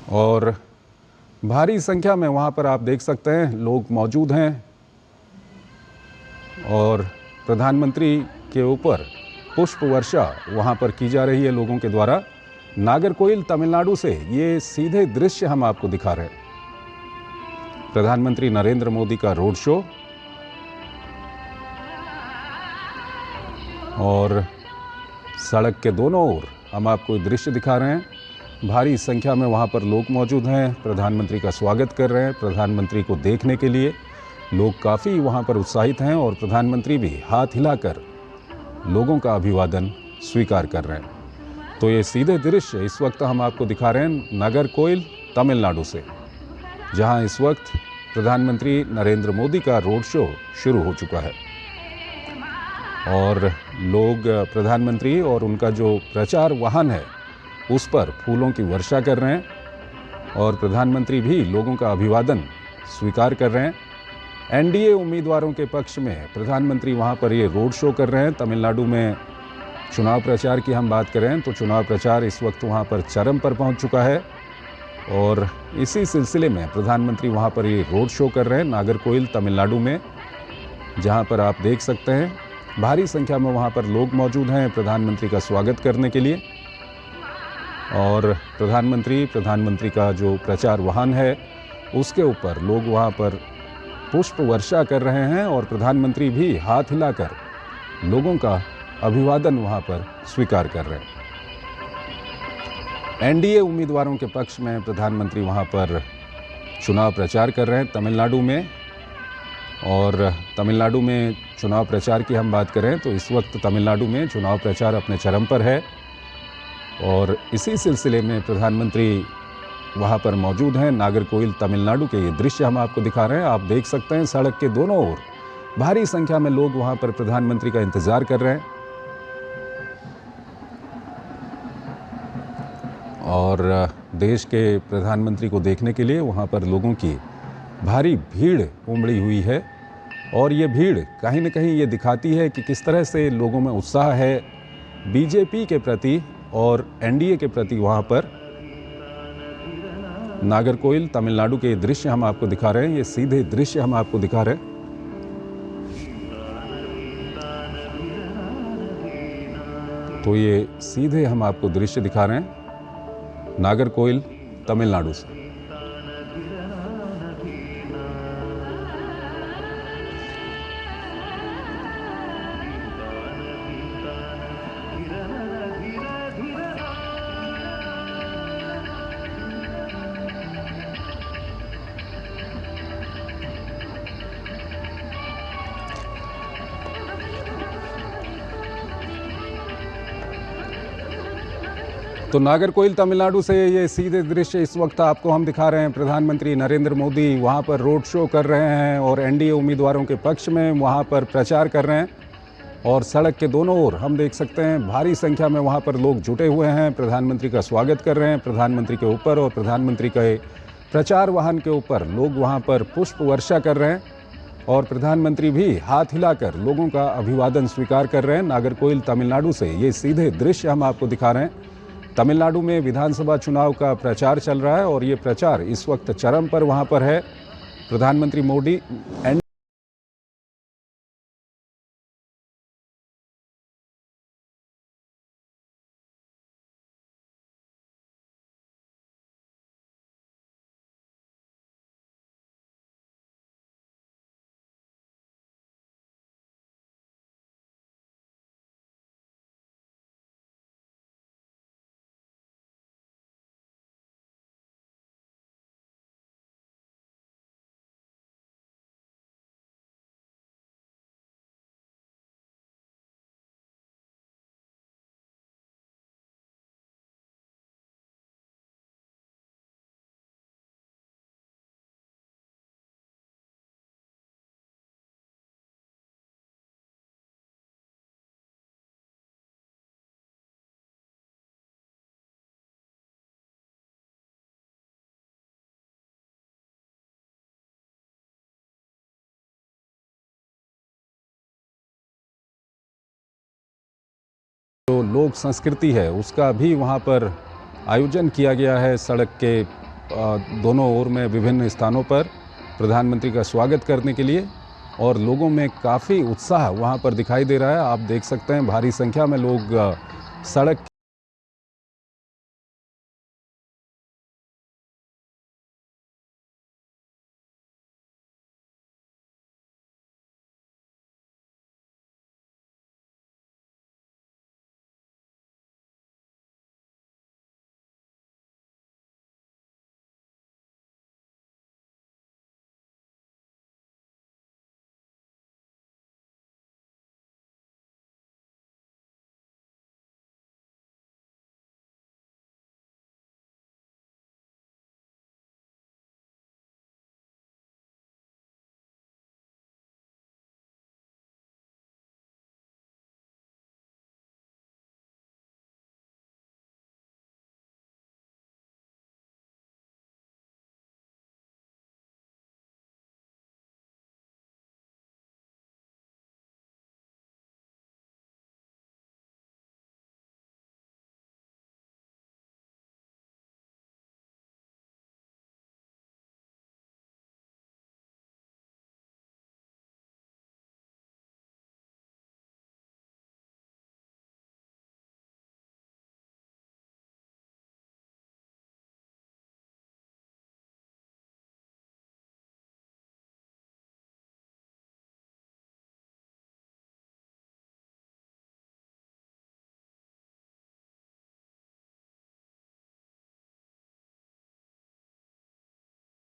और भारी संख्या में वहाँ पर आप देख सकते हैं लोग मौजूद हैं और प्रधानमंत्री के ऊपर पुष्प वर्षा वहाँ पर की जा रही है लोगों के द्वारा। नागरकोइल तमिलनाडु से ये सीधे दृश्य हम आपको दिखा रहे हैं। प्रधानमंत्री नरेंद्र मोदी का रोड शो और सड़क के दोनों ओर हम आपको दृश्य दिखा रहे हैं। भारी संख्या में वहाँ पर लोग मौजूद हैं, प्रधानमंत्री का स्वागत कर रहे हैं। प्रधानमंत्री को देखने के लिए लोग काफ़ी वहाँ पर उत्साहित हैं और प्रधानमंत्री भी हाथ हिलाकर लोगों का अभिवादन स्वीकार कर रहे हैं। तो ये सीधे दृश्य इस वक्त हम आपको दिखा रहे हैं नागरकोइल तमिलनाडु से, जहाँ इस वक्त प्रधानमंत्री नरेंद्र मोदी का रोड शो शुरू हो चुका है और लोग प्रधानमंत्री और उनका जो प्रचार वाहन है उस पर फूलों की वर्षा कर रहे हैं और प्रधानमंत्री भी लोगों का अभिवादन स्वीकार कर रहे हैं। एनडीए उम्मीदवारों के पक्ष में प्रधानमंत्री वहां पर ये रोड शो कर रहे हैं। तमिलनाडु में चुनाव प्रचार की हम बात करें तो चुनाव प्रचार इस वक्त वहां पर चरम पर पहुंच चुका है और इसी सिलसिले में प्रधानमंत्री वहां पर ये रोड शो कर रहे हैं नागरकोइल तमिलनाडु में, जहां पर आप देख सकते हैं भारी संख्या में वहां पर लोग मौजूद हैं प्रधानमंत्री का स्वागत करने के लिए। और प्रधानमंत्री का जो प्रचार वाहन है उसके ऊपर लोग वहां पर पुष्प वर्षा कर रहे हैं और प्रधानमंत्री भी हाथ हिलाकर लोगों का अभिवादन वहां पर स्वीकार कर रहे हैं। एनडीए उम्मीदवारों के पक्ष में प्रधानमंत्री वहां पर चुनाव प्रचार कर रहे हैं तमिलनाडु में। और तमिलनाडु में चुनाव प्रचार की हम बात करें तो इस वक्त तमिलनाडु में चुनाव प्रचार अपने चरम पर है और इसी सिलसिले में प्रधानमंत्री वहाँ पर मौजूद हैं। नागरकोइल तमिलनाडु के ये दृश्य हम आपको दिखा रहे हैं। आप देख सकते हैं सड़क के दोनों ओर भारी संख्या में लोग वहाँ पर प्रधानमंत्री का इंतजार कर रहे हैं और देश के प्रधानमंत्री को देखने के लिए वहाँ पर लोगों की भारी भीड़ उमड़ी हुई है और ये भीड़ कहीं न कहीं ये दिखाती है कि किस तरह से लोगों में उत्साह है बीजेपी के प्रति और एनडीए के प्रति। वहाँ पर नागरकोइल तमिलनाडु के दृश्य हम आपको दिखा रहे हैं, ये सीधे दृश्य हम आपको दिखा रहे हैं। तो ये सीधे हम आपको दृश्य दिखा रहे हैं नागरकोइल तमिलनाडु से। तो नागरकोइल तमिलनाडु से ये सीधे दृश्य इस वक्त आपको हम दिखा रहे हैं। प्रधानमंत्री नरेंद्र मोदी वहाँ पर रोड शो कर रहे हैं और एनडीए उम्मीदवारों के पक्ष में वहाँ पर प्रचार कर रहे हैं और सड़क के दोनों ओर हम देख सकते हैं भारी संख्या में वहाँ पर लोग जुटे हुए हैं, प्रधानमंत्री का स्वागत कर रहे हैं। प्रधानमंत्री के ऊपर और प्रधानमंत्री के प्रचार वाहन के ऊपर लोग वहाँ पर पुष्प वर्षा कर रहे हैं और प्रधानमंत्री भी हाथ हिलाकर लोगों का अभिवादन स्वीकार कर रहे हैं। नागरकोइल तमिलनाडु से ये सीधे दृश्य हम आपको दिखा रहे हैं। तमिलनाडु में विधानसभा चुनाव का प्रचार चल रहा है और ये प्रचार इस वक्त चरम पर वहाँ पर है। प्रधानमंत्री मोदी जो लोक संस्कृति है उसका भी वहाँ पर आयोजन किया गया है। सड़क के दोनों ओर में विभिन्न स्थानों पर प्रधानमंत्री का स्वागत करने के लिए, और लोगों में काफ़ी उत्साह वहाँ पर दिखाई दे रहा है। आप देख सकते हैं भारी संख्या में लोग सड़क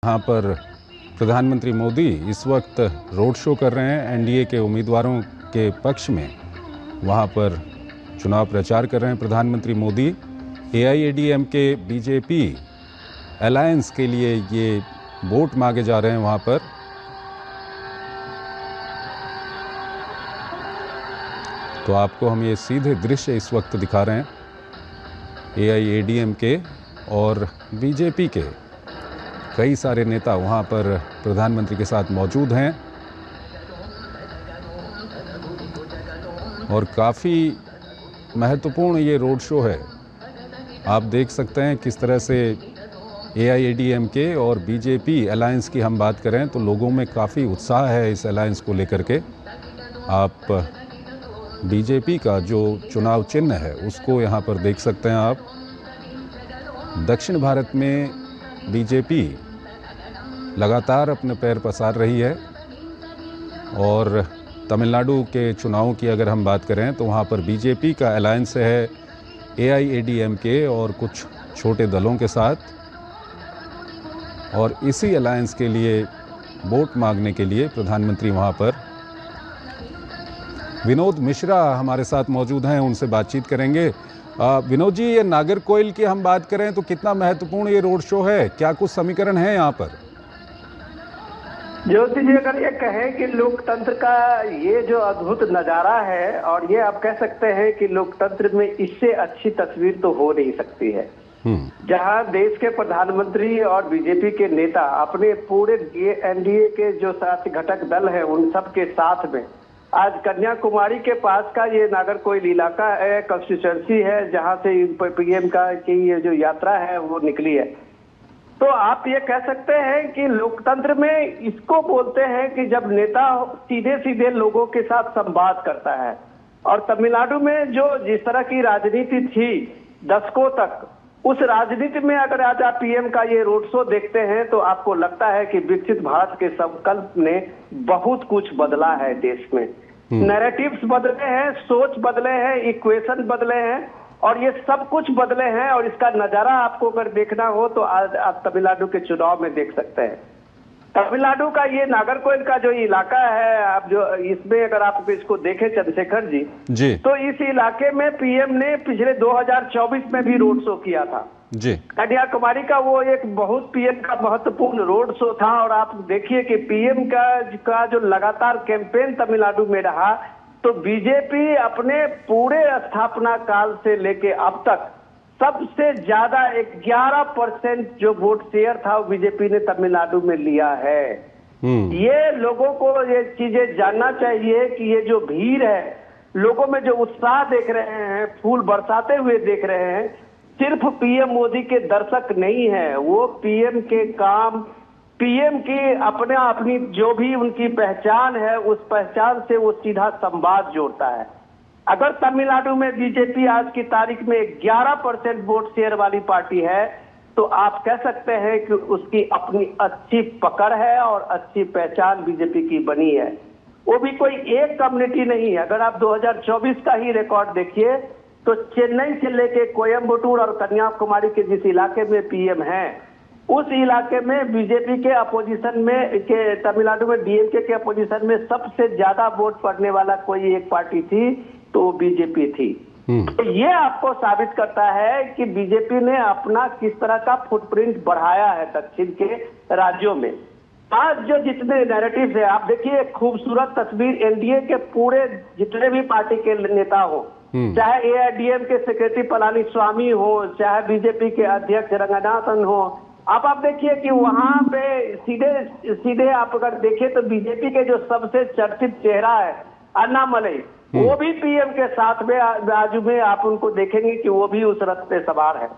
यहाँ पर प्रधानमंत्री मोदी इस वक्त रोड शो कर रहे हैं। एनडीए के उम्मीदवारों के पक्ष में वहाँ पर चुनाव प्रचार कर रहे हैं प्रधानमंत्री मोदी। एआईएडीएमके बीजेपी अलायंस के लिए ये वोट मांगे जा रहे हैं वहाँ पर। तो आपको हम ये सीधे दृश्य इस वक्त दिखा रहे हैं। एआईएडीएमके और बीजेपी के कई सारे नेता वहाँ पर प्रधानमंत्री के साथ मौजूद हैं और काफ़ी महत्वपूर्ण ये रोड शो है। आप देख सकते हैं किस तरह से एआईएडीएमके और बीजेपी अलायंस की हम बात करें तो लोगों में काफ़ी उत्साह है इस अलायंस को लेकर के। आप बीजेपी का जो चुनाव चिन्ह है उसको यहाँ पर देख सकते हैं आप। दक्षिण भारत में बीजेपी लगातार अपने पैर पसार रही है और तमिलनाडु के चुनावों की अगर हम बात करें तो वहाँ पर बीजेपी का अलायंस है एआईएडीएमके और कुछ छोटे दलों के साथ, और इसी अलायंस के लिए वोट मांगने के लिए प्रधानमंत्री वहाँ पर। विनोद मिश्रा हमारे साथ मौजूद हैं, उनसे बातचीत करेंगे। विनोद जी, ये नागरकोइल की हम बात करें तो कितना महत्वपूर्ण ये रोड शो है, क्या कुछ समीकरण है यहाँ पर? ज्योति जी, अगर ये कहें कि लोकतंत्र का ये जो अद्भुत नजारा है, और ये आप कह सकते हैं कि लोकतंत्र में इससे अच्छी तस्वीर तो हो नहीं सकती है, जहां देश के प्रधानमंत्री और बीजेपी के नेता अपने पूरे एनडीए के जो साथ घटक दल है उन सब के साथ में आज कन्याकुमारी के पास का ये नागरकोइल इलाका है, कंस्टिट्यूएंसी है, जहां से पीएम की ये जो यात्रा है वो निकली है। तो आप ये कह सकते हैं कि लोकतंत्र में इसको बोलते हैं कि जब नेता सीधे सीधे लोगों के साथ संवाद करता है। और तमिलनाडु में जो जिस तरह की राजनीति थी दशकों तक, उस राजनीति में अगर आज आप पीएम का ये रोड शो देखते हैं तो आपको लगता है कि विकसित भारत के संकल्प ने बहुत कुछ बदला है देश में। नैरेटिव्स बदले हैं, सोच बदले हैं, इक्वेशन बदले हैं, और ये सब कुछ बदले हैं। और इसका नजारा आपको अगर देखना हो तो आज आप तमिलनाडु के चुनाव में देख सकते हैं। तमिलनाडु का ये नागरकोइल का जो इलाका है, आप जो इसमें अगर आप इसको देखें चंद्रशेखर जी, तो इस इलाके में पीएम ने पिछले 2024 में भी रोड शो किया था जी। कन्याकुमारी का वो एक बहुत पीएम का महत्वपूर्ण रोड शो था। और आप देखिए कि पीएम का जो लगातार कैंपेन तमिलनाडु में रहा, तो बीजेपी अपने पूरे स्थापना काल से लेके अब तक सबसे ज्यादा 11% जो वोट शेयर था वो बीजेपी ने तमिलनाडु में लिया है। ये लोगों को ये चीजें जानना चाहिए कि ये जो भीड़ है, लोगों में जो उत्साह देख रहे हैं, फूल बरसाते हुए देख रहे हैं, सिर्फ पीएम मोदी के दर्शक नहीं है, वो पीएम के काम, पीएम की अपनी जो भी उनकी पहचान है, उस पहचान से वो सीधा संवाद जोड़ता है। अगर तमिलनाडु में बीजेपी आज की तारीख में 11% वोट शेयर वाली पार्टी है, तो आप कह सकते हैं कि उसकी अपनी अच्छी पकड़ है और अच्छी पहचान बीजेपी की बनी है। वो भी कोई एक कम्युनिटी नहीं है। अगर आप 2024 का ही रिकॉर्ड देखिए तो चेन्नई से लेके कोयम्बटूर और कन्याकुमारी के जिस इलाके में पीएम है, उस इलाके में बीजेपी के अपोजिशन में के तमिलनाडु में डीएमके के अपोजिशन में सबसे ज्यादा वोट पड़ने वाला कोई एक पार्टी थी तो बीजेपी थी। तो ये आपको साबित करता है कि बीजेपी ने अपना किस तरह का फुटप्रिंट बढ़ाया है दक्षिण के राज्यों में। आज जो जितने नैरेटिव्स है, आप देखिए एक खूबसूरत तस्वीर एनडीए के पूरे जितने भी पार्टी के नेता हो, चाहे एआईडीएम के सेक्रेटरी पलानीस्वामी हो, चाहे बीजेपी के अध्यक्ष रंगनाथन हो, आप देखिए कि वहां पे सीधे सीधे आप अगर देखें तो बीजेपी के जो सबसे चर्चित चेहरा है अन्नामलई, वो भी पीएम के साथ में बाजू में आप उनको देखेंगे कि वो भी उस रथ पे सवार है।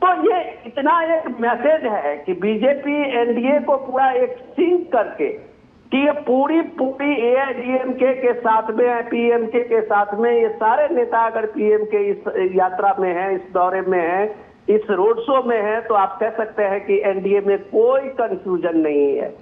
तो ये इतना एक मैसेज है कि बीजेपी एनडीए को पूरा एक सिंक करके कि ये पूरी एआईडीएमके के साथ में है, पीएमके के साथ में, ये सारे नेता अगर पीएम के इस यात्रा में है, इस दौरे में है, इस रोड शो में है, तो आप कह सकते हैं कि एनडीए में कोई कंफ्यूजन नहीं है।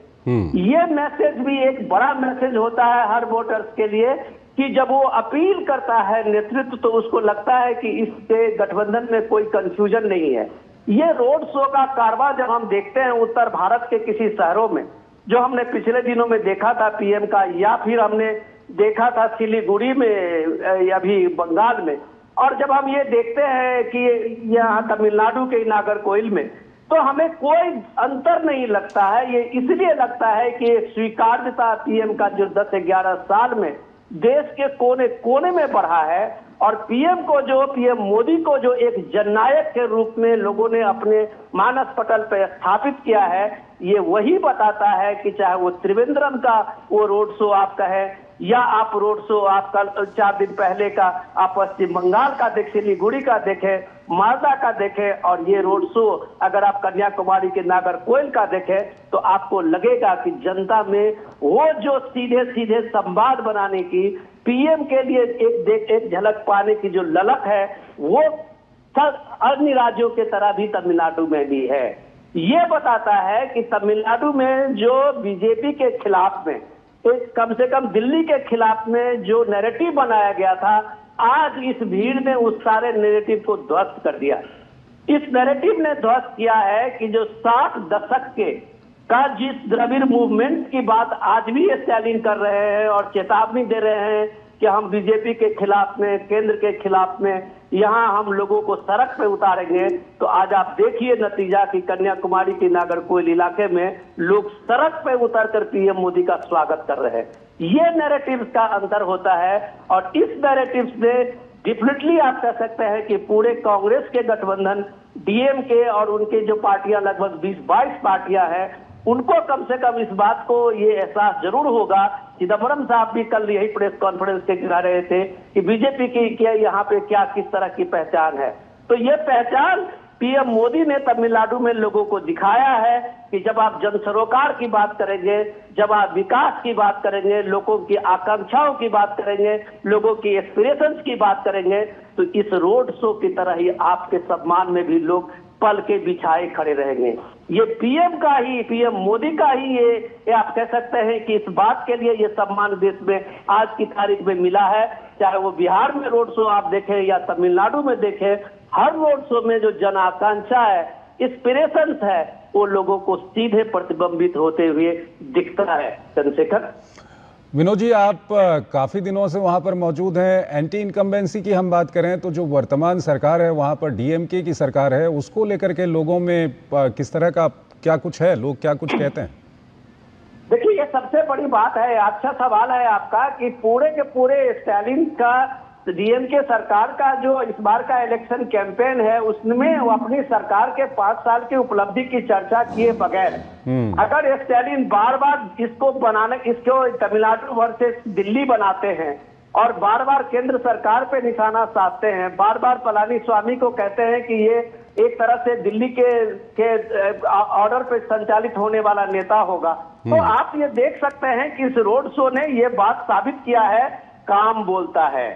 ये मैसेज भी एक बड़ा मैसेज होता है हर वोटर्स के लिए कि जब वो अपील करता है नेतृत्व तो उसको लगता है कि इससे गठबंधन में कोई कंफ्यूजन नहीं है। ये रोड शो का कारवा जब हम देखते हैं उत्तर भारत के किसी शहरों में, जो हमने पिछले दिनों में देखा था पीएम का, या फिर हमने देखा था सिलीगुड़ी में अभी बंगाल में, और जब हम ये देखते हैं कि यहाँ तमिलनाडु के नागरकोइल में, तो हमें कोई अंतर नहीं लगता है। ये इसलिए लगता है कि स्वीकार्यता पीएम का जो 10-11 साल में देश के कोने कोने में बढ़ा है, और पीएम मोदी को जो एक जननायक के रूप में लोगों ने अपने मानस पटल पर स्थापित किया है, ये वही बताता है कि चाहे वो त्रिवेंद्रम का वो रोड शो आप कहें, या आप रोड शो आप कल 4 दिन पहले का आप पश्चिम बंगाल का देखें, सिलीगुड़ी का देखें, मालदा का देखें, और ये रोड शो अगर आप कन्याकुमारी के नागरकोइल का देखें, तो आपको लगेगा कि जनता में वो जो सीधे सीधे संवाद बनाने की, पीएम के लिए एक झलक पाने की जो ललक है, वो अन्य राज्यों के तरह भी तमिलनाडु में भी है। ये बताता है कि तमिलनाडु में जो बीजेपी के खिलाफ में, कम से कम दिल्ली के खिलाफ में जो नैरेटिव बनाया गया था, आज इस भीड़ ने उस सारे नैरेटिव को ध्वस्त कर दिया। इस नैरेटिव ने ध्वस्त किया है कि जो 60 दशक के का जिस द्रविड़ मूवमेंट की बात आज भी स्टालिन कर रहे हैं और चेतावनी दे रहे हैं कि हम बीजेपी के खिलाफ में, केंद्र के खिलाफ में, यहाँ हम लोगों को सड़क पे उतारेंगे, तो आज आप देखिए नतीजा कि कन्याकुमारी के नागरकोइल इलाके में लोग सड़क पे उतरकर पीएम मोदी का स्वागत कर रहे हैं। ये नैरेटिव्स का अंतर होता है, और इस नैरेटिव्स ने डेफिनेटली आप कह सकते हैं कि पूरे कांग्रेस के गठबंधन, डीएमके और उनके जो पार्टियां लगभग 20-22 पार्टियां हैं, उनको कम से कम इस बात को ये एहसास जरूर होगा। चिदम्बरम साहब भी कल यही प्रेस कॉन्फ्रेंस के कह रहे थे कि बीजेपी की क्या यहाँ पे क्या किस तरह की पहचान है। तो ये पहचान पीएम मोदी ने तमिलनाडु में लोगों को दिखाया है कि जब आप जन सरोकार की बात करेंगे, जब आप विकास की बात करेंगे, लोगों की आकांक्षाओं की बात करेंगे, लोगों की एस्पिरेशंस की बात करेंगे, तो इस रोड शो की तरह ही आपके सम्मान में भी लोग पल के बिछाए खड़े रहेंगे। ये पीएम मोदी का ही ये आप कह सकते हैं कि इस बात के लिए ये सम्मान देश में आज की तारीख में मिला है। चाहे वो बिहार में रोड शो आप देखें या तमिलनाडु में देखें, हर रोड शो में जो जन आकांक्षा है, इंस्पिरेशंस है, वो लोगों को सीधे प्रतिबिंबित होते हुए दिखता है। चंद्रशेखर, विनोद जी, आप काफ़ी दिनों से वहाँ पर मौजूद हैं। एंटी इनकम्बेंसी की हम बात करें तो जो वर्तमान सरकार है वहाँ पर डीएमके की सरकार है, उसको लेकर के लोगों में किस तरह का क्या कुछ है, लोग क्या कुछ कहते हैं? देखिए, ये सबसे बड़ी बात है, अच्छा सवाल है आपका कि पूरे के पूरे स्टालिन का डीएमके सरकार का जो इस बार का इलेक्शन कैंपेन है, उसमें वो अपनी सरकार के 5 साल की उपलब्धि की चर्चा किए बगैर अगर स्टालिन बार बार इसको तमिलनाडु वर्सेस दिल्ली बनाते हैं, और बार बार केंद्र सरकार पे निशाना साधते हैं, बार बार पलानीस्वामी को कहते हैं कि ये एक तरह से दिल्ली के ऑर्डर पे संचालित होने वाला नेता होगा। तो आप ये देख सकते हैं कि इस रोड शो ने ये बात साबित किया है, काम बोलता है।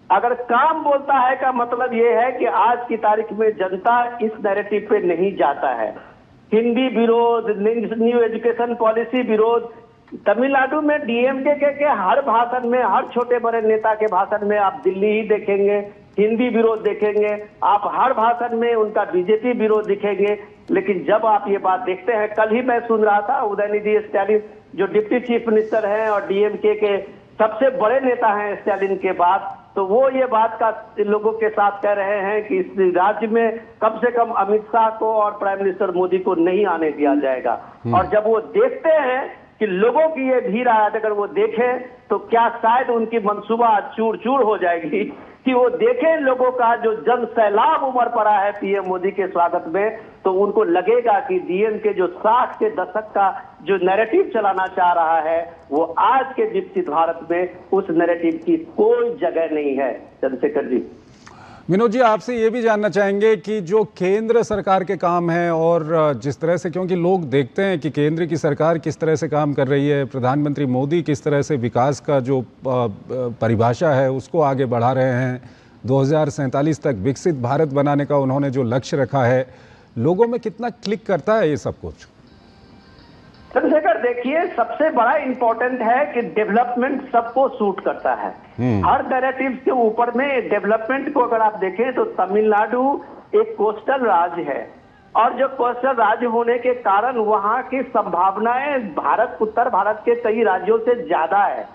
अगर काम बोलता है का मतलब ये है कि आज की तारीख में जनता इस नैरेटिव पे नहीं जाता है। हिंदी विरोध, न्यू एजुकेशन पॉलिसी विरोध, तमिलनाडु में डीएमके के हर भाषण में, हर छोटे बड़े नेता के भाषण में आप दिल्ली ही देखेंगे, हिंदी विरोध देखेंगे, आप हर भाषण में उनका बीजेपी विरोध दिखेंगे। लेकिन जब आप ये बात देखते हैं, कल ही मैं सुन रहा था उदयनिधि स्टैलिन जो डिप्टी चीफ मिनिस्टर हैं और डीएमके के सबसे बड़े नेता हैं स्टैलिन के बाद, तो वो ये बात का लोगों के साथ कह रहे हैं कि इस राज्य में कम से कम अमित शाह को और प्राइम मिनिस्टर मोदी को नहीं आने दिया जाएगा। और जब वो देखते हैं कि लोगों की ये भीड़ आज अगर वो देखें तो क्या शायद उनकी मंसूबा चूर चूर हो जाएगी कि वो देखें लोगों का जो जन सैलाब उमड़ पड़ा है पीएम मोदी के स्वागत में, तो उनको लगेगा कि डीएम के जो 60 के दशक का जो नैरेटिव चलाना चाह रहा है वो आज के विकसित भारत में उस नैरेटिव की कोई जगह नहीं है। चंद्रशेखर जी, विनोद जी, आपसे ये भी जानना चाहेंगे कि जो केंद्र सरकार के काम है और जिस तरह से, क्योंकि लोग देखते हैं कि केंद्र की सरकार किस तरह से काम कर रही है, प्रधानमंत्री मोदी किस तरह से विकास का जो परिभाषा है उसको आगे बढ़ा रहे हैं, 2047 तक विकसित भारत बनाने का उन्होंने जो लक्ष्य रखा है, लोगों में कितना क्लिक करता है ये सब कुछ? चंद्रशेखर, देखिए, सबसे बड़ा इंपॉर्टेंट है कि डेवलपमेंट सबको सूट करता है। हर नैरेटिव के ऊपर में डेवलपमेंट को अगर आप देखें तो तमिलनाडु एक कोस्टल राज्य है और जो कोस्टल राज्य होने के कारण वहां की संभावनाएं उत्तर भारत के कई राज्यों से ज्यादा है।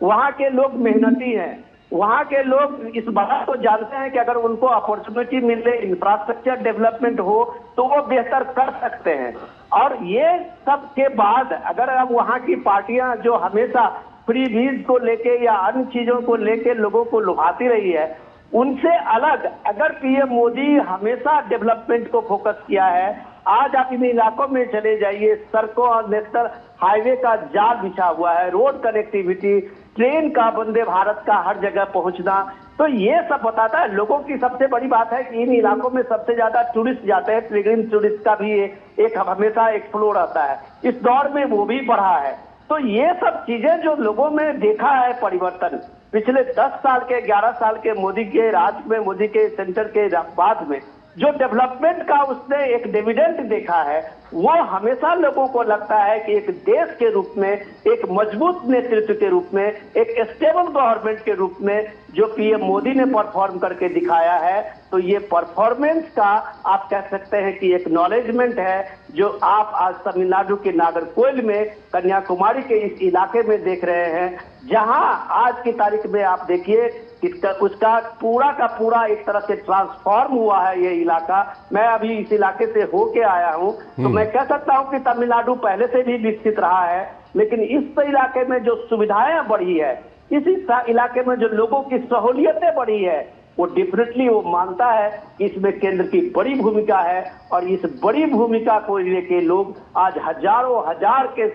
वहां के लोग मेहनती हैं, वहां के लोग इस बात को जानते हैं कि अगर उनको अपॉर्चुनिटी मिले, इंफ्रास्ट्रक्चर डेवलपमेंट हो तो वो बेहतर कर सकते हैं। और ये सब के बाद अगर अब वहां की पार्टियां जो हमेशा फ्री वीज को लेके या अन्य चीजों को लेके लोगों को लुभाती रही है, उनसे अलग अगर पीएम मोदी हमेशा डेवलपमेंट को फोकस किया है। आज आप इन इलाकों में चले जाइए, सड़कों और नेशनल हाईवे का जाल बिछा हुआ है, रोड कनेक्टिविटी, ट्रेन का, वंदे भारत का हर जगह पहुंचना, तो ये सब बताता है। लोगों की सबसे बड़ी बात है कि इन इलाकों में सबसे ज्यादा टूरिस्ट जाते हैं, पिलग्रिम टूरिस्ट का भी एक हमेशा एक फ्लो रहता है, इस दौर में वो भी बढ़ा है। तो ये सब चीजें जो लोगों में देखा है परिवर्तन पिछले 10 साल के 11 साल के मोदी के राज में, मोदी के सेंटर के बाद में जो डेवलपमेंट का उसने एक डिविडेंड देखा है, वो हमेशा लोगों को लगता है कि एक देश के रूप में, एक मजबूत नेतृत्व के रूप में, एक स्टेबल गवर्नमेंट के रूप में जो पीएम मोदी ने परफॉर्म करके दिखाया है, तो ये परफॉर्मेंस का आप कह सकते हैं कि एक्नॉलेजमेंट है जो आप आज तमिलनाडु के नागरकोइल में, कन्याकुमारी के इस इलाके में देख रहे हैं, जहां आज की तारीख में आप देखिए उसका पूरा का पूरा एक तरह से ट्रांसफॉर्म हुआ है ये इलाका। मैं अभी इस इलाके से होके आया हूं, तो मैं कह सकता हूं कि तमिलनाडु पहले से भी विकसित रहा है, लेकिन इस इलाके में जो सुविधाएं बढ़ी है, इस इलाके में जो लोगों की सहूलियतें बढ़ी है, वो डेफिनेटली वो मानता है कि इसमें केंद्र की बड़ी भूमिका है। और इस बड़ी भूमिका को लेके लोग आज हजारों हजार के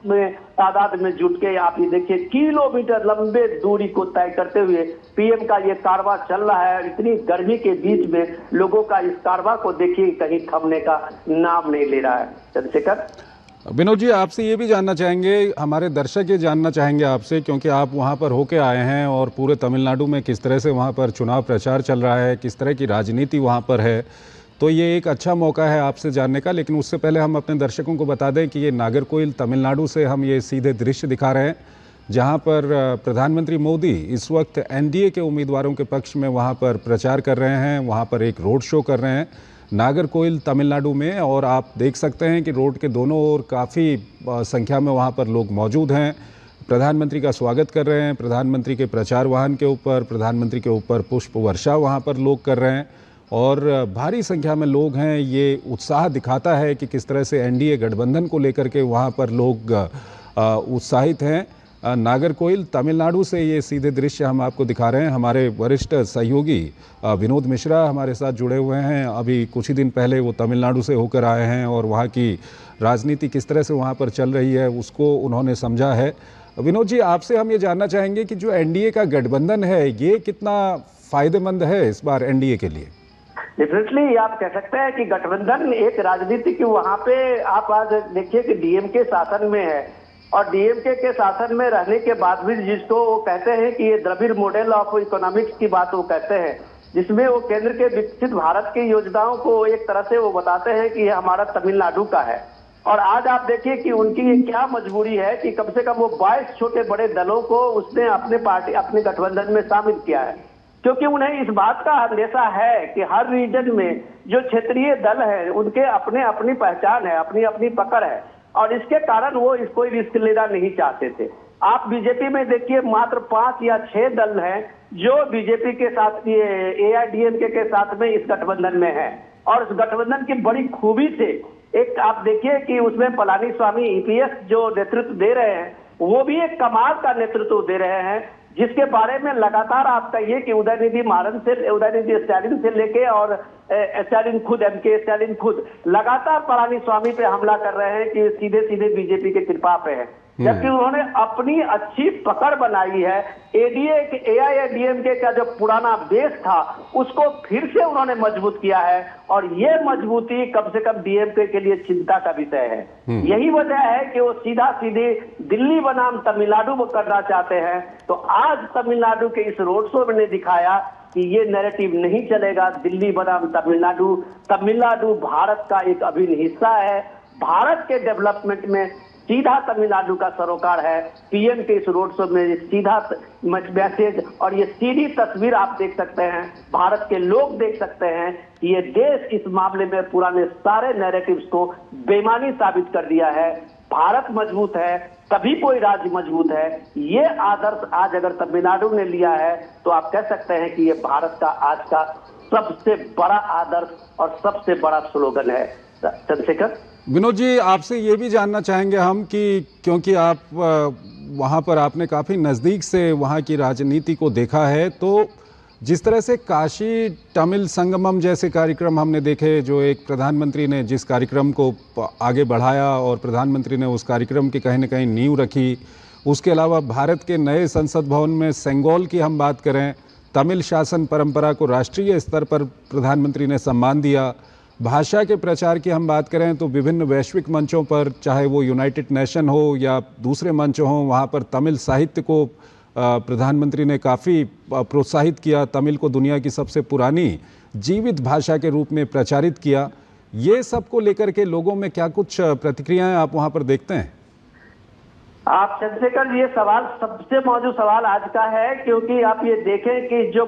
में तादाद में जुट के, आप ये देखिए, किलोमीटर लंबे दूरी को तय करते हुए पीएम का ये कारवां चल रहा है। इतनी गर्मी के बीच में लोगों का इस कारवां को देखिए कहीं थमने का नाम नहीं ले रहा है। चंद्रशेखर, विनोद जी, आपसे ये भी जानना चाहेंगे, हमारे दर्शक ये जानना चाहेंगे आपसे, क्योंकि आप वहाँ पर होके आए हैं और पूरे तमिलनाडु में किस तरह से वहाँ पर चुनाव प्रचार चल रहा है, किस तरह की राजनीति वहाँ पर है, तो ये एक अच्छा मौका है आपसे जानने का। लेकिन उससे पहले हम अपने दर्शकों को बता दें कि ये नागरकोइल तमिलनाडु से हम ये सीधे दृश्य दिखा रहे हैं, जहाँ पर प्रधानमंत्री मोदी इस वक्त एनडीए के उम्मीदवारों के पक्ष में वहाँ पर प्रचार कर रहे हैं, वहाँ पर एक रोड शो कर रहे हैं नागरकोइल तमिलनाडु में। और आप देख सकते हैं कि रोड के दोनों ओर काफ़ी संख्या में वहाँ पर लोग मौजूद हैं, प्रधानमंत्री का स्वागत कर रहे हैं, प्रधानमंत्री के प्रचार वाहन के ऊपर, प्रधानमंत्री के ऊपर पुष्प वर्षा वहाँ पर लोग कर रहे हैं और भारी संख्या में लोग हैं। ये उत्साह दिखाता है कि किस तरह से एनडीए गठबंधन को लेकर के वहाँ पर लोग उत्साहित हैं। नागरकोइल तमिलनाडु से ये सीधे दृश्य हम आपको दिखा रहे हैं। हमारे वरिष्ठ सहयोगी विनोद मिश्रा हमारे साथ जुड़े हुए हैं। अभी कुछ ही दिन पहले वो तमिलनाडु से होकर आए हैं और वहाँ की राजनीति किस तरह से वहाँ पर चल रही है उसको उन्होंने समझा है। विनोद जी, आपसे हम ये जानना चाहेंगे कि जो एनडीए का गठबंधन है ये कितना फायदेमंद है इस बार एनडीए के लिए? डेफिनेटली आप कह सकते हैं कि गठबंधन एक राजनीति की, वहां पे आप आज देखिए कि डीएमके शासन में है और डीएमके के शासन में रहने के बाद भी जिसको वो कहते हैं कि ये द्रविड़ मॉडल ऑफ इकोनॉमिक्स की बात वो कहते हैं, जिसमें वो केंद्र के विकसित भारत की योजनाओं को एक तरह से वो बताते हैं कि ये हमारा तमिलनाडु का है। और आज आप देखिए कि उनकी क्या मजबूरी है कि कम से कम वो 22 छोटे बड़े दलों को उसने अपने गठबंधन में शामिल किया है, क्योंकि उन्हें इस बात का अंदेशा है कि हर रीजन में जो क्षेत्रीय दल है उनके अपने अपनी पहचान है, अपनी अपनी पकड़ है, और इसके कारण वो कोई रिस्क लेना नहीं चाहते थे। आप बीजेपी में देखिए मात्र 5 या 6 दल हैं जो बीजेपी के साथ, ये एआईडीएमके के साथ में इस गठबंधन में है। और इस गठबंधन की बड़ी खूबी से एक आप देखिए कि उसमें पलानीस्वामी ईपीएस जो नेतृत्व दे रहे हैं वो भी एक कमाल का नेतृत्व दे रहे हैं, जिसके बारे में लगातार आप कहिए कि उदयनिधि स्टैलिन से लेके और स्टैलिन खुद, एमके स्टैलिन खुद लगातार पलानीस्वामी पे हमला कर रहे हैं कि सीधे सीधे बीजेपी के कृपा पे है, जबकि उन्होंने अपनी अच्छी पकड़ बनाई है। एआईएडीएमके का जो पुराना बेस था उसको फिर से उन्होंने मजबूत किया है, और ये मजबूती कम से कम डीएमके के लिए चिंता का विषय है। यही वजह है कि वो सीधा सीधे दिल्ली बनाम तमिलनाडु में करना चाहते हैं। तो आज तमिलनाडु के इस रोड शो में दिखाया कि ये नैरेटिव नहीं चलेगा, दिल्ली बनाम तमिलनाडु। तमिलनाडु भारत का एक अभिन्न हिस्सा है, भारत के डेवलपमेंट में सीधा तमिलनाडु का सरोकार है। पीएम के इस रोड शो में सीधा मैसेज और ये सीधी तस्वीर आप देख सकते हैं, भारत के लोग देख सकते हैं कि ये देश इस मामले में पुराने सारे नैरेटिव्स को बेईमानी साबित कर दिया है। भारत मजबूत है तभी कोई राज्य मजबूत है। ये आदर्श आज अगर तमिलनाडु ने लिया है तो आप कह सकते हैं कि ये भारत का आज का सबसे बड़ा आदर्श और सबसे बड़ा स्लोगन है। चंद्रशेखर, विनोद जी, आपसे ये भी जानना चाहेंगे हम कि क्योंकि आप वहाँ पर आपने काफ़ी नज़दीक से वहाँ की राजनीति को देखा है, तो जिस तरह से काशी तमिल संगमम जैसे कार्यक्रम हमने देखे, जो एक प्रधानमंत्री ने जिस कार्यक्रम को आगे बढ़ाया और प्रधानमंत्री ने उस कार्यक्रम की कहीं न कहीं नींव रखी, उसके अलावा भारत के नए संसद भवन में सेंगोल की हम बात करें, तमिल शासन परंपरा को राष्ट्रीय स्तर पर प्रधानमंत्री ने सम्मान दिया। भाषा के प्रचार की हम बात करें तो विभिन्न वैश्विक मंचों पर, चाहे वो यूनाइटेड नेशन हो या दूसरे मंच हों, वहाँ पर तमिल साहित्य को प्रधानमंत्री ने काफ़ी प्रोत्साहित किया, तमिल को दुनिया की सबसे पुरानी जीवित भाषा के रूप में प्रचारित किया। ये सब को लेकर के लोगों में क्या कुछ प्रतिक्रियाएं आप वहाँ पर देखते हैं? आप चंद्रशेखर, ये सवाल सबसे मौजूद सवाल आज का है, क्योंकि आप ये देखें कि जो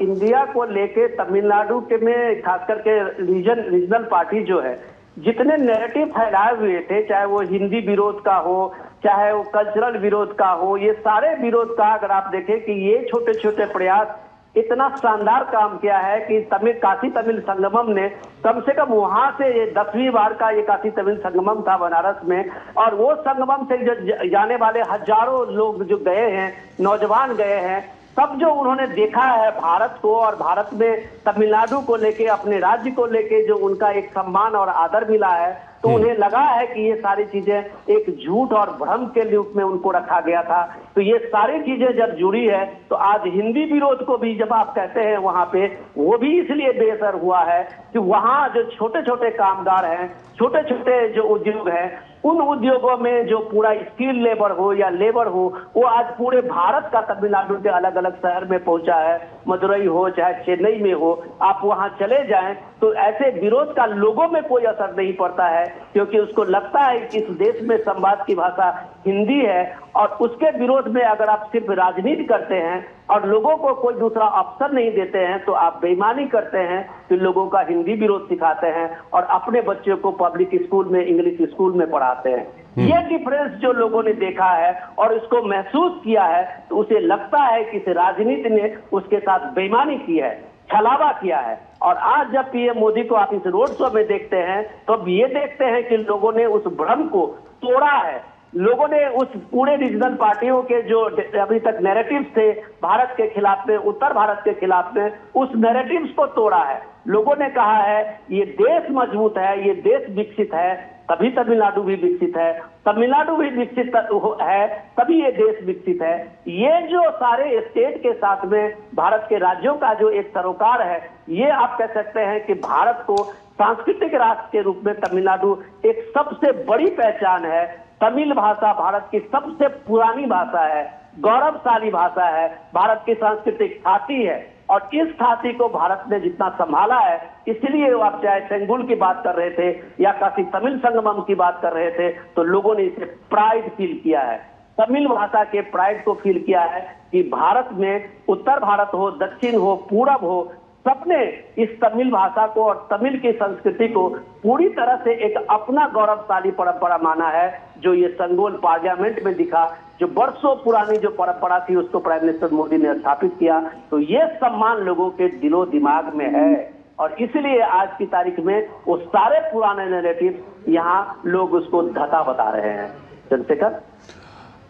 इंडिया को लेके तमिलनाडु के में खास करके रीजनल पार्टी जो है, जितने नैरेटिव फैलाए हुए थे, चाहे वो हिंदी विरोध का हो, चाहे वो कल्चरल विरोध का हो, ये सारे विरोध का अगर आप देखें कि ये छोटे छोटे प्रयास इतना शानदार काम किया है कि काशी तमिल संगमम ने कम से कम वहां से ये 10वीं बार का ये काशी तमिल संगमम था बनारस में, और वो संगमम से जो जाने वाले हजारों लोग जो गए हैं, नौजवान गए हैं, सब जो उन्होंने देखा है भारत को और भारत में तमिलनाडु को लेके, अपने राज्य को लेके जो उनका एक सम्मान और आदर मिला है, तो उन्हें लगा है कि ये सारी चीजें एक झूठ और भ्रम के रूप में उनको रखा गया था। तो ये सारी चीजें जब जुड़ी है तो आज हिंदी विरोध को भी जब आप कहते हैं वहां पे, वो भी इसलिए बेअसर हुआ है कि वहां जो छोटे छोटे कामगार हैं, छोटे छोटे जो उद्योग हैं, उन उद्योगों में जो पूरा स्किल लेबर हो या लेबर हो, वो आज पूरे भारत का तमिलनाडु के अलग अलग शहर में पहुंचा है। मदुरई हो चाहे चेन्नई में हो, आप वहां चले जाएं तो ऐसे विरोध का लोगों में कोई असर नहीं पड़ता है, क्योंकि उसको लगता है कि इस देश में संवाद की भाषा हिंदी है, और उसके विरोध में अगर आप सिर्फ राजनीति करते हैं और लोगों को कोई दूसरा ऑप्शन नहीं देते हैं तो आप बेईमानी करते हैं कि लोगों का हिंदी विरोध सिखाते हैं और अपने बच्चों को पब्लिक स्कूल में, इंग्लिश स्कूल में पढ़ाते हैं। ये डिफरेंस जो लोगों ने देखा है और इसको महसूस किया है, तो उसे लगता है कि इस राजनीति ने उसके साथ बेईमानी की है, छलावा किया है। और आज जब पीएम मोदी को आप इस रोड शो में देखते हैं तो अब ये देखते हैं कि लोगों ने उस भ्रम को तोड़ा है। लोगों ने उस पूरे रीजनल पार्टियों के जो अभी तक नैरेटिव्स थे भारत के खिलाफ में, उत्तर भारत के खिलाफ में, उस नैरेटिव्स को तोड़ा है। लोगों ने कहा है ये देश मजबूत है, ये देश विकसित है, तभी तमिलनाडु भी विकसित है, तमिलनाडु भी विकसित है तभी ये देश विकसित है। ये जो सारे स्टेट के साथ में भारत के राज्यों का जो एक सरोकार है, ये आप कह सकते हैं कि भारत को सांस्कृतिक राष्ट्र के रूप में तमिलनाडु एक सबसे बड़ी पहचान है। तमिल भाषा भारत की सबसे पुरानी भाषा है, गौरवशाली भाषा है, भारत की सांस्कृतिक छाती है, और इस छाती को भारत ने जितना संभाला है, इसलिए आप चाहे सेंगुल की बात कर रहे थे या काशी तमिल संगमम की बात कर रहे थे, तो लोगों ने इसे प्राइड फील किया है, तमिल भाषा के प्राइड को फील किया है कि भारत में उत्तर भारत हो, दक्षिण हो, पूरब हो, सबने इस तमिल भाषा को और तमिल की संस्कृति को पूरी तरह से एक अपना गौरवशाली परंपरा माना है। जो ये संगोल पार्लियामेंट में दिखा, जो वर्षों पुरानी जो परंपरा थी, उसको प्राइम मिनिस्टर मोदी ने स्थापित किया, तो ये सम्मान लोगों के दिलो दिमाग में है, और इसलिए आज की तारीख में वो सारे पुराने नैरेटिव यहाँ लोग उसको धता बता रहे हैं। चंद्रशेखर,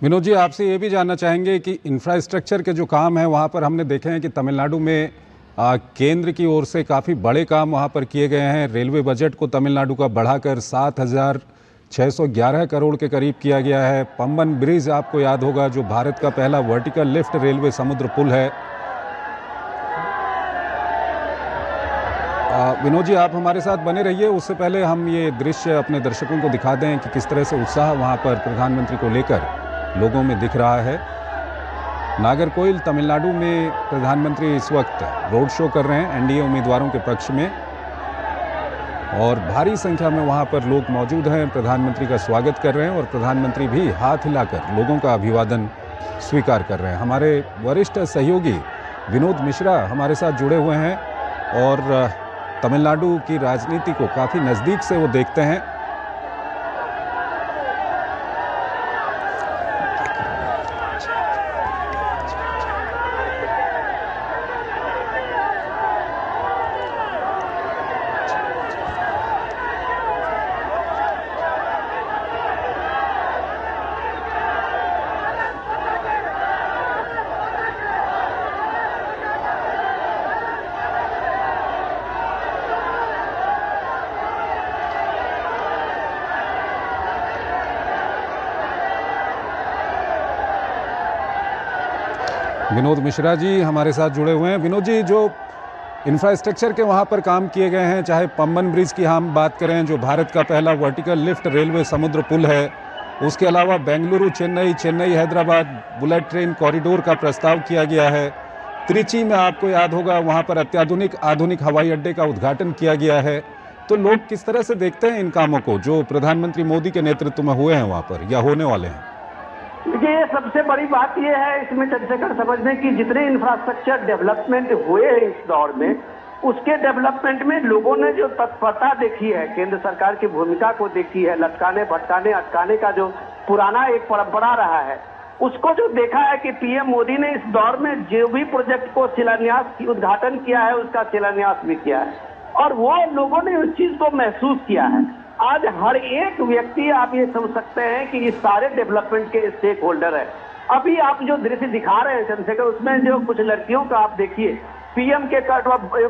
विनोद जी, आपसे ये भी जानना चाहेंगे कि इंफ्रास्ट्रक्चर के जो काम है वहाँ पर हमने देखे हैं कि तमिलनाडु में केंद्र की ओर से काफ़ी बड़े काम वहाँ पर किए गए हैं। रेलवे बजट को तमिलनाडु का बढ़ाकर 7,611 करोड़ के करीब किया गया है। पम्बन ब्रिज आपको याद होगा, जो भारत का पहला वर्टिकल लिफ्ट रेलवे समुद्र पुल है। विनोद जी, आप हमारे साथ बने रहिए। उससे पहले हम ये दृश्य अपने दर्शकों को दिखा दें कि किस तरह से उत्साह वहाँ पर प्रधानमंत्री को लेकर लोगों में दिख रहा है। नागरकोइल तमिलनाडु में प्रधानमंत्री इस वक्त रोड शो कर रहे हैं एनडीए उम्मीदवारों के पक्ष में, और भारी संख्या में वहां पर लोग मौजूद हैं, प्रधानमंत्री का स्वागत कर रहे हैं, और प्रधानमंत्री भी हाथ हिलाकर लोगों का अभिवादन स्वीकार कर रहे हैं। हमारे वरिष्ठ सहयोगी विनोद मिश्रा हमारे साथ जुड़े हुए हैं और तमिलनाडु की राजनीति को काफ़ी नज़दीक से वो देखते हैं। विनोद मिश्रा जी हमारे साथ जुड़े हुए हैं। विनोद जी, जो इंफ्रास्ट्रक्चर के वहाँ पर काम किए गए हैं, चाहे पम्बन ब्रिज की हम बात करें जो भारत का पहला वर्टिकल लिफ्ट रेलवे समुद्र पुल है, उसके अलावा Bengaluru Chennai, Chennai Hyderabad bullet train corridor का प्रस्ताव किया गया है। त्रिची में आपको याद होगा वहाँ पर अत्याधुनिक आधुनिक हवाई अड्डे का उद्घाटन किया गया है। तो लोग किस तरह से देखते हैं इन कामों को जो प्रधानमंत्री मोदी के नेतृत्व में हुए हैं वहाँ पर या होने वाले हैं? देखिए, सबसे बड़ी बात यह है इसमें चंद्रशेखर समझने की, जितने इंफ्रास्ट्रक्चर डेवलपमेंट हुए हैं इस दौर में, उसके डेवलपमेंट में लोगों ने जो तत्परता देखी है, केंद्र सरकार की भूमिका को देखी है, लटकाने भटकाने अटकाने का जो पुराना एक परंपरा रहा है, उसको जो देखा है कि पीएम मोदी ने इस दौर में जो भी प्रोजेक्ट को शिलान्यास उद्घाटन किया है, उसका शिलान्यास भी किया है, और वो लोगों ने उस चीज को महसूस किया है। आज हर एक व्यक्ति, आप ये समझ सकते हैं कि इस सारे डेवलपमेंट के स्टेक होल्डर है। अभी आप जो दृश्य दिखा रहे हैं चंद्रशेखर, उसमें जो कुछ लड़कियों का आप देखिए, पीएम के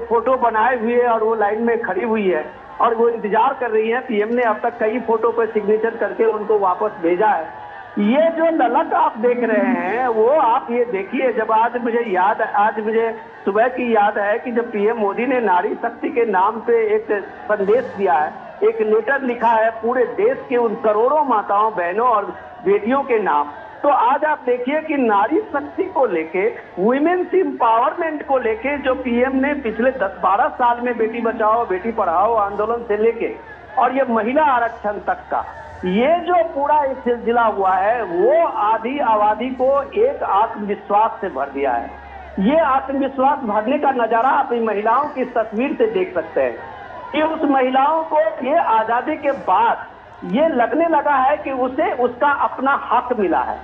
फोटो बनाए हुए और वो लाइन में खड़ी हुई है और वो इंतजार कर रही है। पीएम ने अब तक कई फोटो पर सिग्नेचर करके उनको वापस भेजा है। ये जो ललक आप देख रहे हैं, वो आप ये देखिए, जब आज मुझे सुबह की याद है कि जब पीएम मोदी ने नारी शक्ति के नाम पे एक संदेश दिया है, एक लेटर लिखा है पूरे देश के उन करोड़ों माताओं, बहनों और बेटियों के नाम, तो आज आप देखिए कि नारी शक्ति को लेके, वुमेन्स एम्पावरमेंट को लेके जो पीएम ने पिछले 10-12 साल में बेटी बचाओ बेटी पढ़ाओ आंदोलन से लेके और ये महिला आरक्षण तक का ये जो पूरा एक सिलसिला हुआ है, वो आधी आबादी को एक आत्मविश्वास से भर दिया है। ये आत्मविश्वास भरने का नजारा आप इन महिलाओं की तस्वीर से देख सकते हैं कि उस महिलाओं को ये आजादी के बाद ये लगने लगा है कि उसे उसका अपना हक मिला है।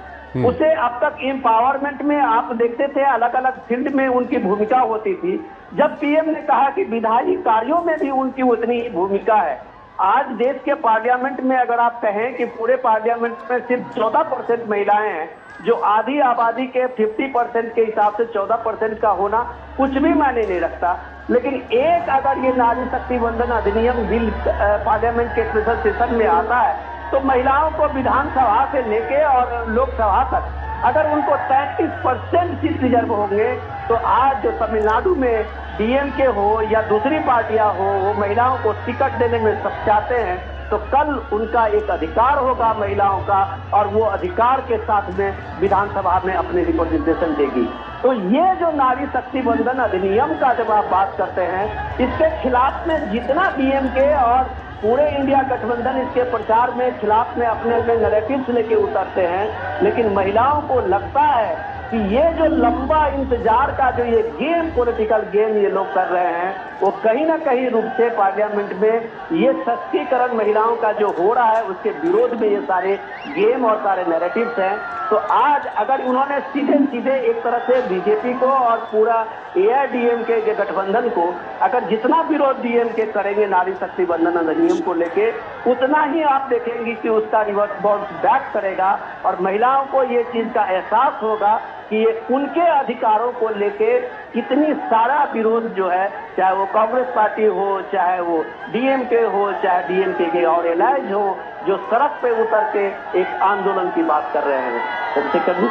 उसे अब तक एम्पावरमेंट में आप देखते थे अलग अलग फील्ड में उनकी भूमिका होती थी। जब पीएम ने कहा कि विधायी कार्यों में भी उनकी उतनी ही भूमिका है, आज देश के पार्लियामेंट में अगर आप कहें कि पूरे पार्लियामेंट में सिर्फ 14% महिलाएं हैं, जो आधी आबादी के 50% के हिसाब से 14% का होना कुछ भी मायने नहीं रखता। लेकिन एक अगर ये नारी शक्ति वंदन अधिनियम बिल पार्लियामेंट के स्पेशल सेशन में आता है तो महिलाओं को विधानसभा से लेके और लोकसभा तक अगर उनको 33% सीट रिजर्व होंगे तो आज जो तमिलनाडु में डीएमके हो या दूसरी पार्टियां हो वो महिलाओं को टिकट देने में सक्षाते हैं तो कल उनका एक अधिकार होगा महिलाओं का और वो अधिकार के साथ में विधानसभा में अपने रिप्रेजेंटेशन देगी। तो ये जो नारी शक्ति वंदन अधिनियम का जब आप बात करते हैं इसके खिलाफ में जितना डीएमके और पूरे इंडिया गठबंधन इसके प्रचार में खिलाफ में अपने नैरेटिव्स लेके उतरते हैं, लेकिन महिलाओं को लगता है कि ये जो लंबा इंतजार का जो ये गेम पॉलिटिकल गेम ये लोग कर रहे हैं वो कहीं ना कहीं रूप से पार्लियामेंट में ये सशक्तिकरण महिलाओं का जो हो रहा है उसके विरोध में ये सारे गेम और सारे नैरेटिव्स हैं। तो आज अगर उन्होंने सीधे सीधे एक तरह से बीजेपी को और पूरा एआईडीएमके के गठबंधन को अगर जितना विरोध डीएमके करेंगे नारी शक्ति वंदन अधिनियम को लेके उतना ही आप देखेंगे कि उसका रिवर्स बाउंस बैक करेगा और महिलाओं को ये चीज का एहसास होगा कि ये उनके अधिकारों को लेके कितनी सारा विरोध जो है चाहे वो कांग्रेस पार्टी हो चाहे वो डीएमके हो चाहे डीएमके के और एलाइज हो जो सड़क पे उतर के एक आंदोलन की बात कर रहे हैं। सबसे कभी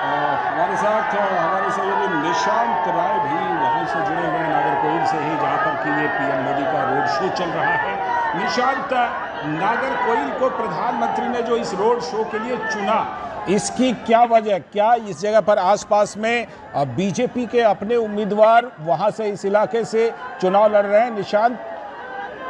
हमारे साथ हमारे सहयोगी निशांत राय भी वहीं से जुड़े हुए हैं नागरकोइल से ही जहां पर कि ये पीएम मोदी का रोड शो चल रहा है। निशांत, नागरकोइल को प्रधानमंत्री ने जो इस रोड शो के लिए चुना इसकी क्या वजह, क्या इस जगह पर आसपास में बीजेपी के अपने उम्मीदवार वहां से इस इलाके से चुनाव लड़ रहे हैं? निशांत,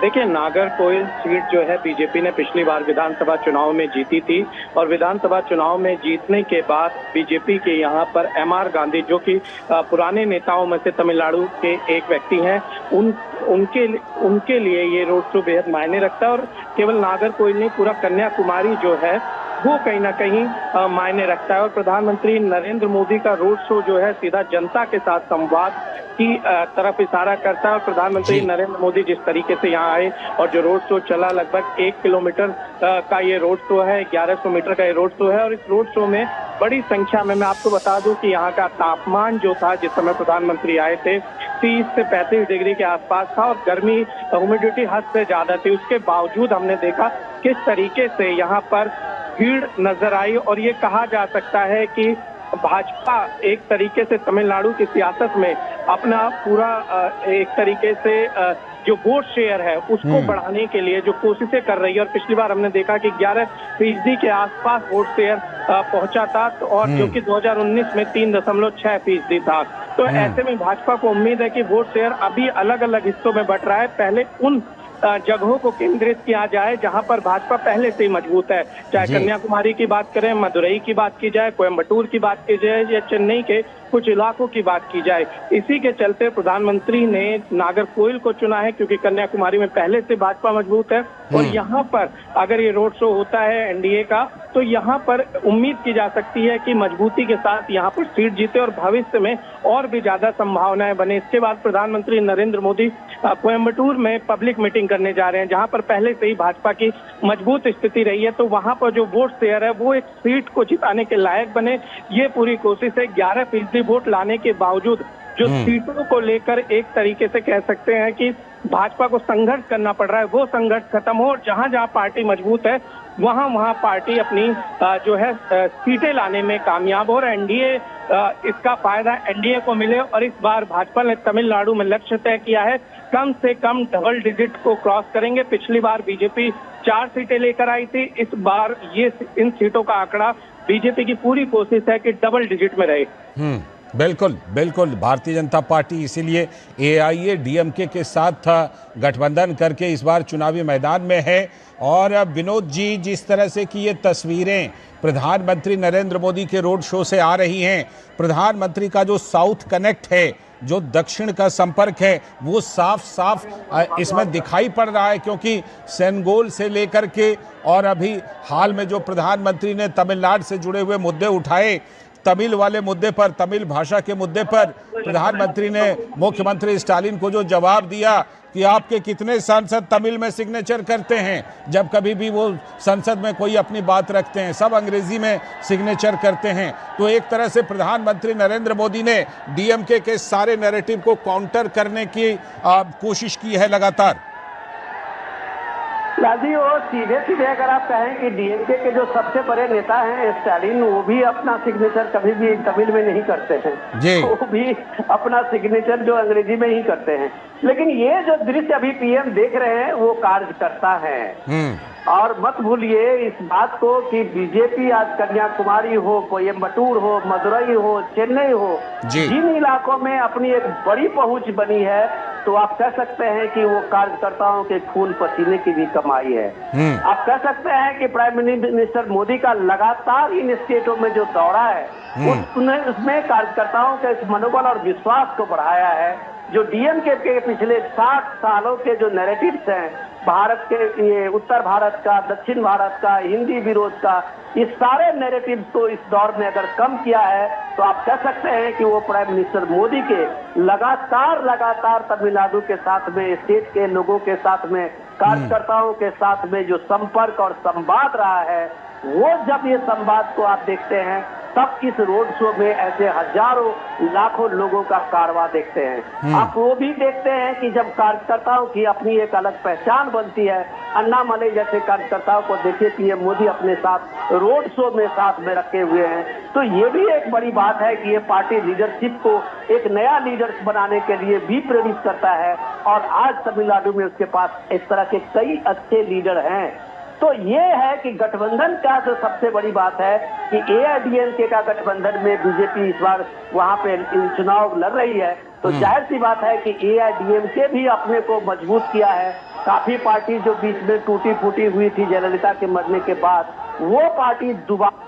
देखिए, नागरकोइल सीट जो है बीजेपी ने पिछली बार विधानसभा चुनाव में जीती थी और विधानसभा चुनाव में जीतने के बाद बीजेपी के यहाँ पर एमआर गांधी जो कि पुराने नेताओं में से तमिलनाडु के एक व्यक्ति हैं, उनके लिए ये रोड शो बेहद मायने रखता है और केवल नागरकोइल नहीं पूरा कन्याकुमारी जो है वो कहीं ना कहीं मायने रखता है। और प्रधानमंत्री नरेंद्र मोदी का रोड शो जो है सीधा जनता के साथ संवाद की तरफ इशारा करता है और प्रधानमंत्री नरेंद्र मोदी जिस तरीके से यहाँ आए और जो रोड शो चला, लगभग 1 किलोमीटर का ये रोड शो है, 1100 मीटर का ये रोड शो है और इस रोड शो में बड़ी संख्या में, मैं आपको बता दूं कि यहाँ का तापमान जो था जिस समय प्रधानमंत्री आए थे 30 से 35 डिग्री के आसपास था और गर्मी ह्यूमिडिटी हद से ज्यादा थी। उसके बावजूद हमने देखा किस तरीके से यहाँ पर भीड़ नजर आई और ये कहा जा सकता है कि भाजपा एक तरीके से तमिलनाडु की सियासत में अपना पूरा एक तरीके से जो वोट शेयर है उसको बढ़ाने के लिए जो कोशिशें कर रही है और पिछली बार हमने देखा कि 11% के आसपास वोट शेयर पहुंचा था और जो कि 2019 में 3.6% था। तो ऐसे में भाजपा को उम्मीद है कि वोट शेयर अभी अलग अलग हिस्सों में बढ़ रहा है। पहले उन जगहों को केंद्रित किया जाए जहां पर भाजपा पहले से ही मजबूत है, चाहे कन्याकुमारी की बात करें, मदुरई की बात की जाए, कोयम्बटूर की बात की जाए या चेन्नई के कुछ इलाकों की बात की जाए। इसी के चलते प्रधानमंत्री ने नागरकोइल को चुना है क्योंकि कन्याकुमारी में पहले से भाजपा मजबूत है और यहाँ पर अगर ये रोड शो होता है एनडीए का तो यहाँ पर उम्मीद की जा सकती है कि मजबूती के साथ यहाँ पर सीट जीते और भविष्य में और भी ज्यादा संभावनाएं बने। इसके बाद प्रधानमंत्री नरेंद्र मोदी कोयम्बटूर में पब्लिक मीटिंग करने जा रहे हैं जहां पर पहले से ही भाजपा की मजबूत स्थिति रही है। तो वहां पर जो वोट शेयर है वो एक सीट को जिताने के लायक बने, ये पूरी कोशिश है। 11% वोट लाने के बावजूद जो सीटों को लेकर एक तरीके से कह सकते हैं कि भाजपा को संघर्ष करना पड़ रहा है, वो संघर्ष खत्म हो और जहां जहां पार्टी मजबूत है वहां पार्टी अपनी जो है सीटें लाने में कामयाब हो और एनडीए इसका फायदा एनडीए को मिले। और इस बार भाजपा ने तमिलनाडु में लक्ष्य तय किया है, कम से कम डबल डिजिट को क्रॉस करेंगे। पिछली बार बीजेपी 4 सीटें लेकर आई थी, इस बार ये इन सीटों का आंकड़ा बीजेपी की पूरी कोशिश है कि डबल डिजिट में रहे। बिल्कुल बिल्कुल, भारतीय जनता पार्टी इसीलिए एआईएडीएमके के साथ गठबंधन करके इस बार चुनावी मैदान में है। और विनोद जी, जिस तरह से कि ये तस्वीरें प्रधानमंत्री नरेंद्र मोदी के रोड शो से आ रही हैं, प्रधानमंत्री का जो साउथ कनेक्ट है, जो दक्षिण का संपर्क है, वो साफ साफ इसमें दिखाई पड़ रहा है क्योंकि सेनगोल से लेकर के और अभी हाल में जो प्रधानमंत्री ने तमिलनाडु से जुड़े हुए मुद्दे उठाए, तमिल वाले मुद्दे पर, तमिल भाषा के मुद्दे पर प्रधानमंत्री ने मुख्यमंत्री स्टालिन को जो जवाब दिया कि आपके कितने सांसद तमिल में सिग्नेचर करते हैं जब कभी भी वो संसद में कोई अपनी बात रखते हैं, सब अंग्रेजी में सिग्नेचर करते हैं। तो एक तरह से प्रधानमंत्री नरेंद्र मोदी ने डीएमके के सारे नैरेटिव को काउंटर करने की कोशिश की है लगातार। लालजी, वो सीधे सीधे अगर आप कहें कि डीएमके के जो सबसे बड़े नेता हैं स्टालिन, वो भी अपना सिग्नेचर कभी भी तमिल में नहीं करते हैं जी। वो भी अपना सिग्नेचर जो अंग्रेजी में ही करते हैं। लेकिन ये जो दृश्य अभी पीएम देख रहे हैं वो कार्यकर्ता है। और मत भूलिए इस बात को कि बीजेपी आज कन्याकुमारी हो, कोयम्बटूर हो, मदुरई हो, चेन्नई हो, जिन इलाकों में अपनी एक बड़ी पहुंच बनी है, तो आप कह सकते हैं कि वो कार्यकर्ताओं के खून पसीने की भी कमाई है। आप कह सकते हैं कि प्राइम मिनिस्टर मोदी का लगातार इन स्टेटों में जो दौरा है उसमें कार्यकर्ताओं के मनोबल और विश्वास को बढ़ाया है। जो डीएमके के पिछले 60 सालों के जो नैरेटिव्स हैं, भारत के ये उत्तर भारत का, दक्षिण भारत का, हिंदी विरोध का, इस सारे नैरेटिव्स को इस दौर में अगर कम किया है तो आप कह सकते हैं कि वो प्राइम मिनिस्टर मोदी के लगातार तमिलनाडु के साथ में, स्टेट के लोगों के साथ में, कार्यकर्ताओं के साथ में जो संपर्क और संवाद रहा है, वो जब ये संवाद को आप देखते हैं तब इस रोड शो में ऐसे हजारों लाखों लोगों का कारवां देखते हैं। आप वो भी देखते हैं कि जब कार्यकर्ताओं की अपनी एक अलग पहचान बनती है, अन्नामलई जैसे कार्यकर्ताओं को देखिए पीएम मोदी अपने साथ रोड शो में साथ में रखे हुए हैं। तो ये भी एक बड़ी बात है कि ये पार्टी लीडरशिप को एक नया लीडर्स बनाने के लिए भी प्रेरित करता है। और आज तमिलनाडु में उसके पास इस तरह के कई अच्छे लीडर हैं। तो ये है कि गठबंधन का जो सबसे बड़ी बात है कि एआईडीएमके का गठबंधन में बीजेपी इस बार वहां पे चुनाव लड़ रही है, तो जाहिर सी बात है कि एआईडीएमके भी अपने को मजबूत किया है। काफी पार्टी जो बीच में टूटी फूटी हुई थी जयललिता के मरने के बाद, वो पार्टी दोबारा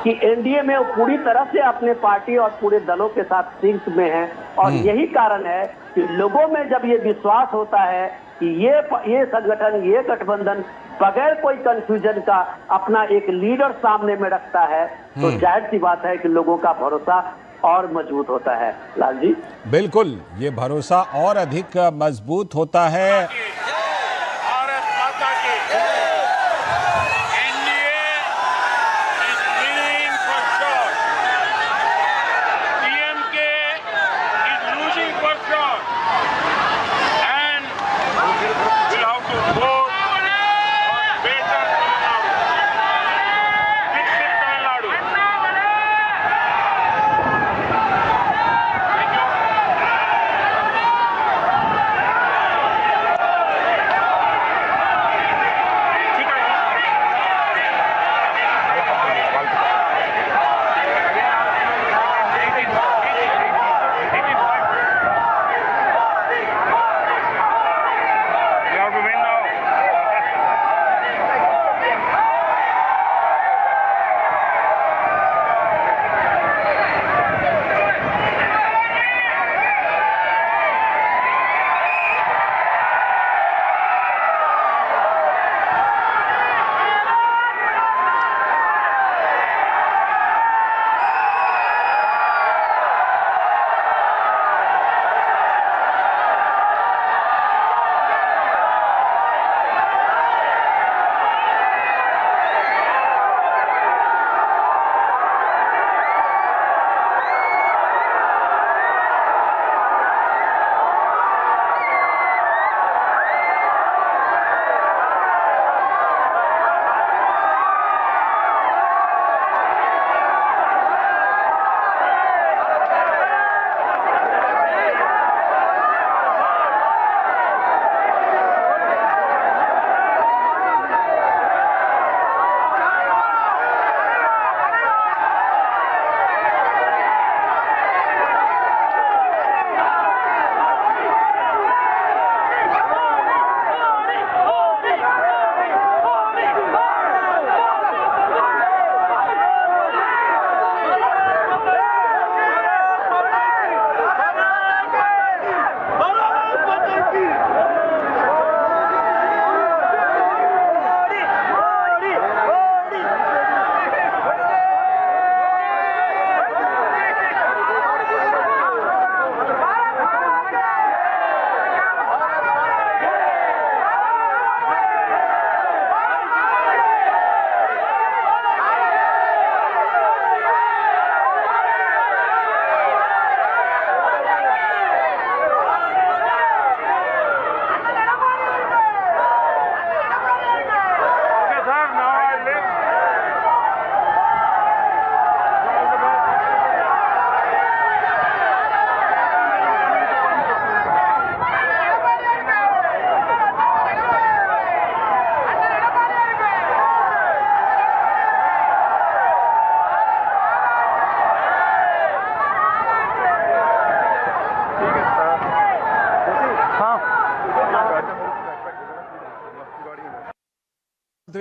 कि एनडीए में वो पूरी तरह से अपने पार्टी और पूरे दलों के साथ सिंक में है। और यही कारण है कि लोगों में जब ये विश्वास होता है कि ये संगठन, ये गठबंधन बगैर कोई कंफ्यूजन का अपना एक लीडर सामने में रखता है, तो जाहिर सी बात है कि लोगों का भरोसा और मजबूत होता है। लाल जी, बिल्कुल, ये भरोसा और अधिक मजबूत होता है।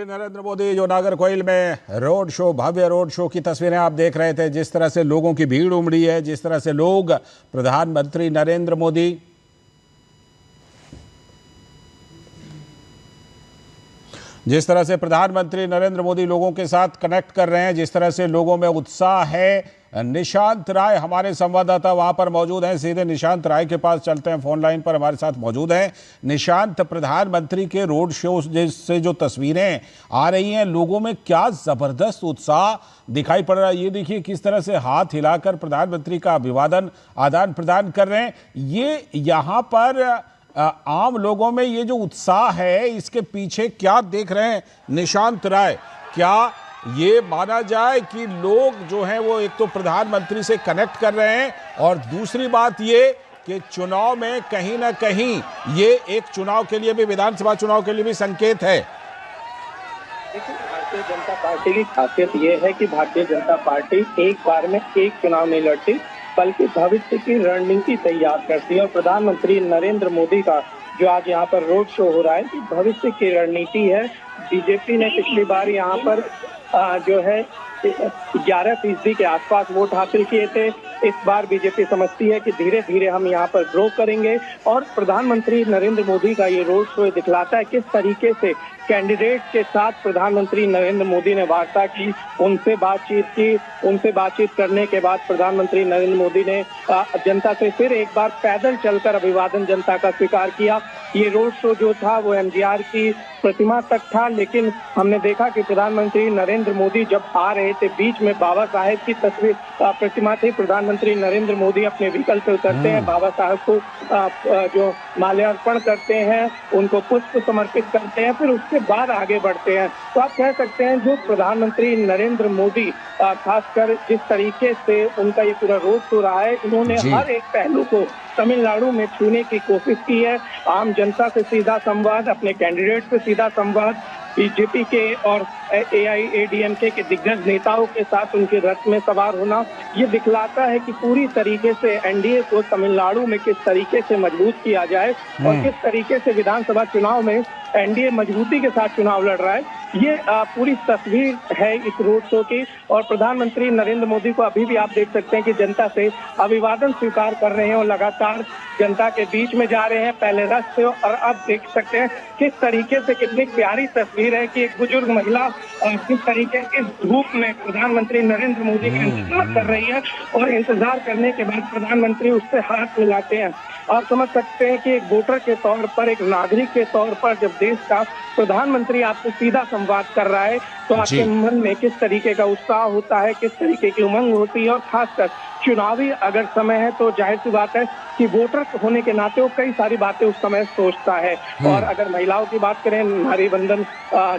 प्रधानमंत्री नरेंद्र मोदी जो नागरकोइल में रोड शो, भव्य रोड शो की तस्वीरें आप देख रहे थे, जिस तरह से लोगों की भीड़ उमड़ी है, जिस तरह से लोग प्रधानमंत्री नरेंद्र मोदी लोगों के साथ कनेक्ट कर रहे हैं, जिस तरह से लोगों में उत्साह है। निशांत राय हमारे संवाददाता वहां पर मौजूद हैं, सीधे निशांत राय के पास चलते हैं, फोन लाइन पर हमारे साथ मौजूद हैं। निशांत, प्रधानमंत्री के रोड शो से जो तस्वीरें आ रही हैं, लोगों में क्या जबरदस्त उत्साह दिखाई पड़ रहा है। ये देखिए किस तरह से हाथ हिलाकर प्रधानमंत्री का अभिवादन आदान प्रदान कर रहे हैं। ये यहाँ पर आम लोगों में ये जो उत्साह है, इसके पीछे क्या देख रहे हैं निशांत राय? क्या ये माना जाए कि लोग जो हैं वो एक तो प्रधानमंत्री से कनेक्ट कर रहे हैं, और दूसरी बात ये कि चुनाव में कहीं ना कहीं ये एक चुनाव के लिए भी, विधानसभा चुनाव के लिए भी संकेत है? देखिए, भारतीय जनता पार्टी की खासियत ये है कि भारतीय जनता पार्टी एक बार में एक चुनाव नहीं लड़ती, बल्कि भविष्य की रणनीति तैयार करती है। और प्रधानमंत्री नरेंद्र मोदी का जो आज यहाँ पर रोड शो हो रहा है कि भविष्य की रणनीति है। बीजेपी ने पिछली बार यहाँ पर जो है 11% के आसपास वोट हासिल किए थे। इस बार बीजेपी समझती है कि धीरे धीरे हम यहाँ पर ग्रो करेंगे, और प्रधानमंत्री नरेंद्र मोदी का ये रोड शो दिखलाता है किस तरीके से कैंडिडेट के साथ प्रधानमंत्री नरेंद्र मोदी ने वार्ता की, उनसे बातचीत करने के बाद प्रधानमंत्री नरेंद्र मोदी ने जनता से फिर एक बार पैदल चलकर अभिवादन जनता का स्वीकार किया। ये रोड शो जो था वो एमजीआर की प्रतिमा तक था, लेकिन हमने देखा कि प्रधानमंत्री नरेंद्र मोदी जब आ रहे थे, बीच में बाबा साहेब की तस्वीर प्रतिमा थी। प्रधानमंत्री नरेंद्र मोदी अपने व्हीकल से उतरते हैं, बाबा साहब को जो माल्यार्पण करते हैं, उनको पुष्प समर्पित करते हैं, फिर उसके बाद आगे बढ़ते हैं। तो आप कह सकते हैं जो प्रधानमंत्री नरेंद्र मोदी खासकर जिस तरीके से उनका ये पूरा रोड शो रहा है, इन्होंने हर एक पहलू को तमिलनाडु में छूने की कोशिश की है। आम जनता से सीधा संवाद, अपने कैंडिडेट से सीधा संवाद, बीजेपी के और एआईएडीएमके के दिग्गज नेताओं के साथ उनके रथ में सवार होना, ये दिखलाता है कि पूरी तरीके से एनडीए को तमिलनाडु में किस तरीके से मजबूत किया जाए और किस तरीके से विधानसभा चुनाव में एनडीए मजबूती के साथ चुनाव लड़ रहा है। ये पूरी तस्वीर है इस रोड शो की। और प्रधानमंत्री नरेंद्र मोदी को अभी भी आप देख सकते हैं कि जनता से अभिवादन स्वीकार कर रहे हैं और लगातार जनता के बीच में जा रहे हैं, पहले रथ से, और अब देख सकते हैं किस तरीके से, कितनी प्यारी तस्वीर है कि एक बुजुर्ग महिला किस तरीके के धूप में प्रधानमंत्री नरेंद्र मोदी का इंतजार कर रही है, और इंतजार करने के बाद प्रधानमंत्री उससे हाथ मिलाते हैं। आप समझ सकते हैं कि एक वोटर के तौर पर, एक नागरिक के तौर पर, जब देश का प्रधानमंत्री आपसे सीधा संवाद कर रहा है तो आपके मन में किस तरीके का उत्साह होता है, किस तरीके की उमंग होती है। और खासकर चुनावी अगर समय है तो जाहिर सी बात है कि वोटर होने के नाते वो कई सारी बातें उस समय सोचता है। और अगर महिलाओं की बात करें, नारी बंधन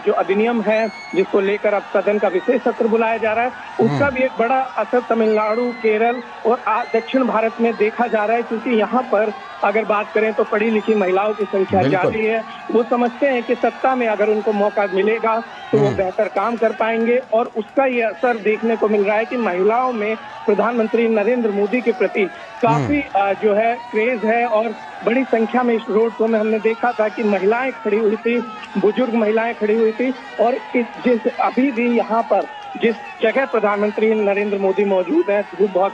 जो अधिनियम है जिसको लेकर अब सदन का विशेष सत्र बुलाया जा रहा है, उसका भी एक बड़ा असर तमिलनाडु, केरल और दक्षिण भारत में देखा जा रहा है, क्योंकि यहाँ पर अगर बात करें तो पढ़ी लिखी महिलाओं की संख्या ज्यादा है। वो समझते हैं कि सत्ता में अगर उनको मौका मिलेगा तो वो बेहतर काम कर पाएंगे, और उसका ये असर देखने को मिल रहा है कि महिलाओं में प्रधानमंत्री नरेंद्र मोदी के प्रति काफी जो है क्रेज है। और बड़ी संख्या में इस रोड शो में हमने देखा था कि महिलाएं खड़ी हुई थी, बुजुर्ग महिलाएं खड़ी हुई थी, और जिस अभी भी यहाँ पर जिस जगह प्रधानमंत्री नरेंद्र मोदी मौजूद है, धूप बहुत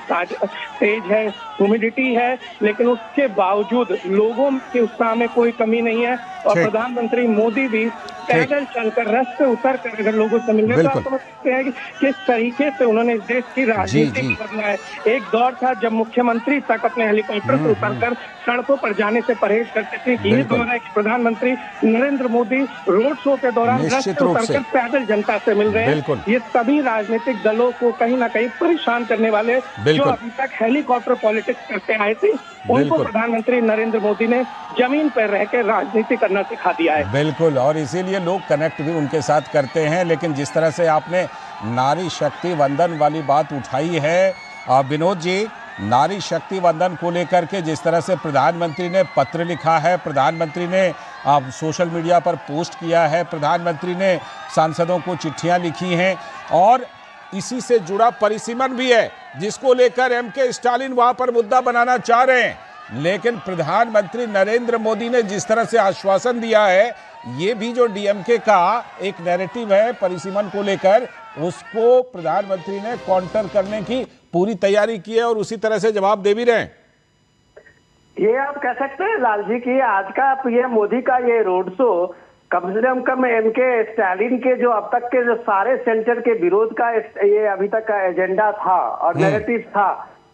तेज है, ह्यूमिडिटी है, लेकिन उसके बावजूद लोगों के उत्साह में कोई कमी नहीं है। और प्रधानमंत्री मोदी भी पैदल चलकर, रथ से उतर कर अगर लोगों से मिलने, तो आप समझ सकते हैं कि किस तरीके से उन्होंने इस देश की राजनीति बदला है। एक दौर था जब मुख्यमंत्री तक अपने हेलीकॉप्टर से उतरकर सड़कों पर जाने से परहेज करते थे। ये दौर है कि प्रधानमंत्री नरेंद्र मोदी रोड शो के दौरान रथ से उतरकर पैदल जनता से मिल रहे हैं। ये सभी राजनीतिक दलों को कहीं ना कहीं परेशान करने वाले, जो अभी तक हेलीकॉप्टर पॉलिटिक्स करते आए थे, उनको प्रधानमंत्री नरेंद्र मोदी ने जमीन पर रहकर राजनीति करना सिखा दिया है। बिल्कुल, और इसीलिए लोग कनेक्ट भी उनके साथ करते हैं। लेकिन जिस तरह से आपने नारी शक्ति वंदन वाली बात उठाई है विनोद जी, नारी शक्ति वंदन को लेकर के जिस तरह से प्रधानमंत्री ने पत्र लिखा है, प्रधानमंत्री ने सोशल मीडिया पर पोस्ट किया है, प्रधानमंत्री ने सांसदों को चिट्ठियां लिखी हैं, और इसी से जुड़ा परिसीमन भी है जिसको लेकर एमके स्टालिन वहां पर मुद्दा बनाना चाह रहे हैं। लेकिन प्रधानमंत्री नरेंद्र मोदी ने जिस तरह से आश्वासन दिया है, ये भी जो डीएमके का एक नैरेटिव है परिसीमन को लेकर, उसको प्रधानमंत्री ने काउंटर करने की पूरी तैयारी की है और उसी तरह से जवाब दे भी रहे हैं। ये आप कह सकते हैं लाल जी की आज का पीएम मोदी का ये रोड शो कम से कम एमके स्टालिन के जो अब तक के जो सारे सेंटर के विरोध का ये अभी तक का एजेंडा था और नैरेटिव था,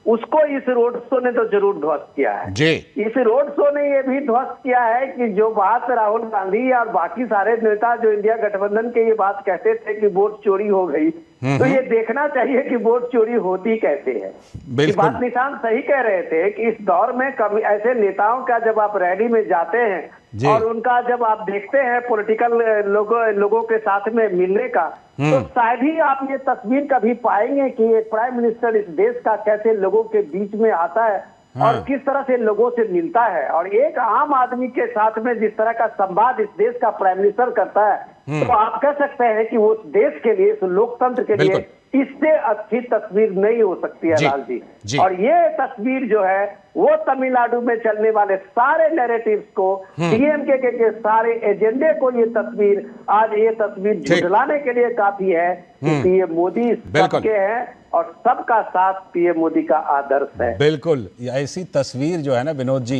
उसको इस रोड शो ने तो जरूर ध्वस्त किया है जी। इस रोड शो ने ये भी ध्वस्त किया है कि जो बात राहुल गांधी और बाकी सारे नेता जो इंडिया गठबंधन के ये बात कहते थे कि वोट चोरी हो गई, तो ये देखना चाहिए कि वोट चोरी होती कैसे है। ये बात निशान सही कह रहे थे कि इस दौर में कभी ऐसे नेताओं का जब आप रैली में जाते हैं और उनका जब आप देखते हैं पॉलिटिकल लोगों के साथ में मिलने का, तो शायद ही आप ये तस्वीर कभी पाएंगे कि एक प्राइम मिनिस्टर इस देश का कैसे लोगों के बीच में आता है और किस तरह से लोगों से मिलता है और एक आम आदमी के साथ में जिस तरह का संवाद इस देश का प्राइम मिनिस्टर करता है, तो आप कह सकते हैं कि वो देश के लिए, लोकतंत्र के लिए इससे अच्छी तस्वीर नहीं हो सकती है लाल जी। और ये तस्वीर जो है वो तमिलनाडु में चलने वाले सारे नैरेटिव्स को, डीएमके के सारे एजेंडे को ये तस्वीर झुठलाने के लिए काफी है कि पीएम मोदी सबके हैं और सबका साथ पीएम मोदी का आदर्श है। बिल्कुल ऐसी तस्वीर जो है ना विनोद जी